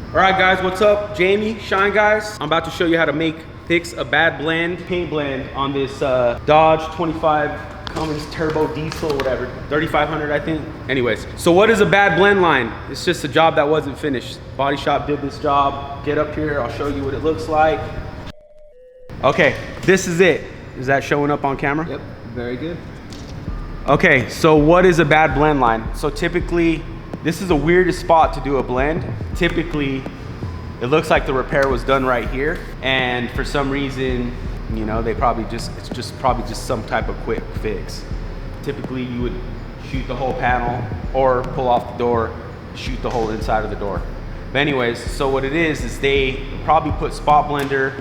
All right, guys, what's up? Jamie, Shine Guys. I'm about to show you how to fix a bad blend, paint blend on this Dodge 25 Cummins Turbo Diesel, whatever, 3500, I think. Anyways, so what is a bad blend line? It's just a job that wasn't finished. Body shop did this job. Get up here, I'll show you what it looks like. Okay, this is it. Is that showing up on camera? Yep, very good. Okay, so what is a bad blend line? So typically, this is the weirdest spot to do a blend. Typically, it looks like the repair was done right here, and for some reason, you know, it's probably just some type of quick fix. Typically, you would shoot the whole panel or pull off the door, shoot the whole inside of the door. But anyways, so what it is they probably put spot blender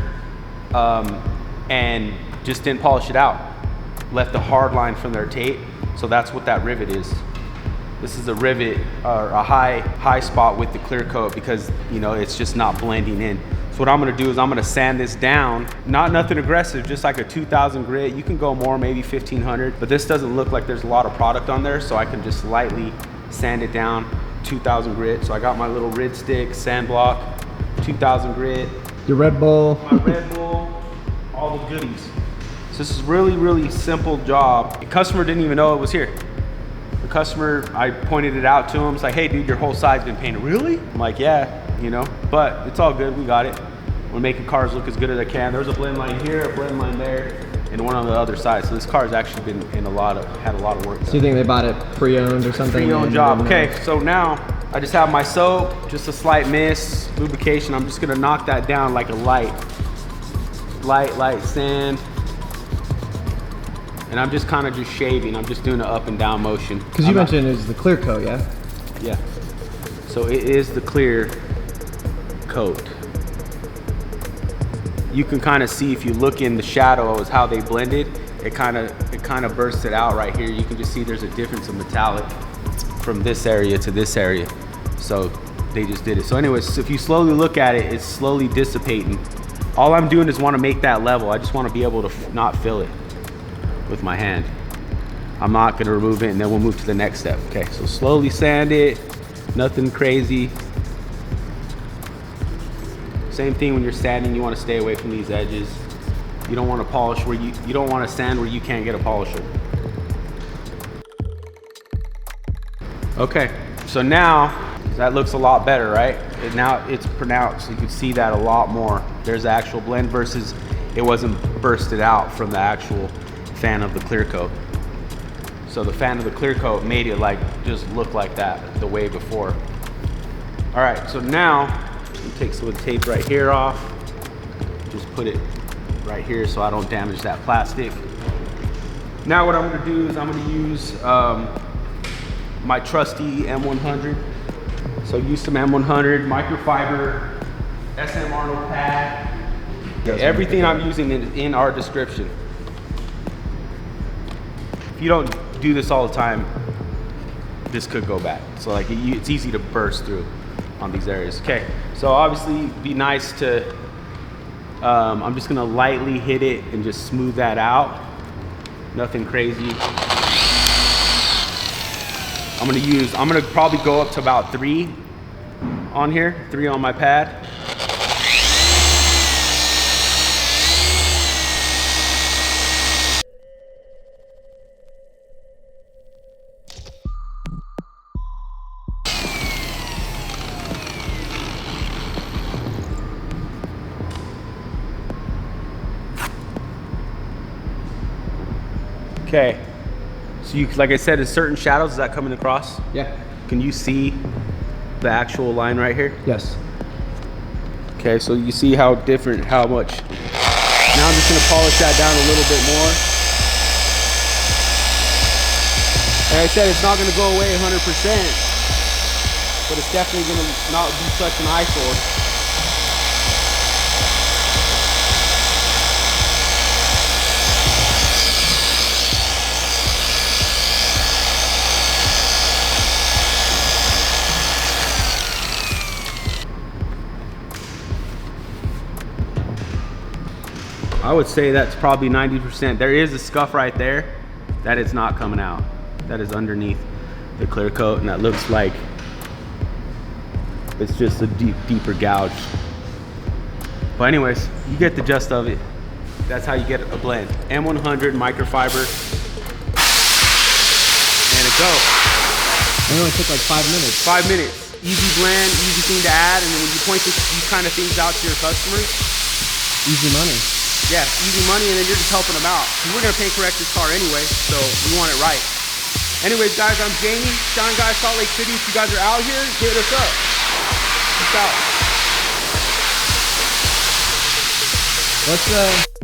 and just didn't polish it out. Left a hard line from their tape, so that's what that rivet is. This is a rivet or a high spot with the clear coat because, you know, it's just not blending in. So what I'm gonna do is I'm gonna sand this down, nothing aggressive, just like a 2000 grit. You can go more, maybe 1500, but this doesn't look like there's a lot of product on there, so I can just lightly sand it down, 2000 grit. So I got my little Rid stick, sand block, 2000 grit. Your Red Bull. My Red Bull, all the goodies. So this is really simple job. The customer didn't even know it was here. The customer, I pointed it out to him. It's like, hey dude, your whole side's been painted. Really? I'm like, yeah, you know, but it's all good, we got it. We're making cars look as good as I can. There's a blend line here, a blend line there, and one on the other side. So this car's actually been had a lot of work done. So you think they bought it pre-owned or something? Pre-owned job. Okay, so now I just have my soap, just a slight mist, lubrication. I'm just gonna knock that down like a light sand. And I'm just kind of just shaving. I'm just doing an up and down motion. Because you mentioned it was the clear coat, yeah? Yeah. So it is the clear coat. You can kind of see if you look in the shadow as how they blended. It kind of bursts it out right here. You can just see there's a difference of metallic from this area to this area. So they just did it. So anyways, so if you slowly look at it, it's slowly dissipating. All I'm doing is want to make that level. I just want to be able to not fill it with my hand. I'm not going to remove it, and then we'll move to the next step. Okay, so slowly sand it, nothing crazy. Same thing when you're sanding, you want to stay away from these edges. You don't want to polish where you don't want to sand where you can't get a polisher. Okay, so now that looks a lot better, right? And now it's pronounced, you can see that a lot more. There's the actual blend versus it wasn't bursted out from the actual fan of the clear coat. So the fan of the clear coat made it like just look like that the way before. All right, so now take some of the tape right here off. Just put it right here so I don't damage that plastic. Now what I'm gonna do is I'm gonna use my trusty M100. So use some M100 microfiber SM Arnold pad. Everything I'm using in our description. If you don't do this all the time, this could go bad. So like it's easy to burst through on these areas. Okay, so obviously be nice to, I'm just gonna lightly hit it and just smooth that out. Nothing crazy. I'm gonna probably go up to about 3 on here, 3 on my pad. Okay, so you, like I said, there's certain shadows, is that coming across? Yeah. Can you see the actual line right here? Yes. Okay, so you see how different, how much. Now I'm just gonna polish that down a little bit more. Like I said, it's not gonna go away 100%, but it's definitely gonna not be such an eyesore. I would say that's probably 90%. There is a scuff right there that is not coming out. That is underneath the clear coat, and that looks like It's just a deeper gouge. But anyways, you get the gist of it. That's how you get a blend. M100 microfiber. And it goes. It only took like 5 minutes. 5 minutes. Easy blend, easy thing to add. And then when you point these kind of things out to your customers, Easy money. yeah, easy money, and then you're just helping them out. We're gonna paint correct this car anyway, so we want it right. Anyways, guys, I'm Jamie, Shine Guy, Salt Lake City. If you guys are out here, hit us up. Peace out. What's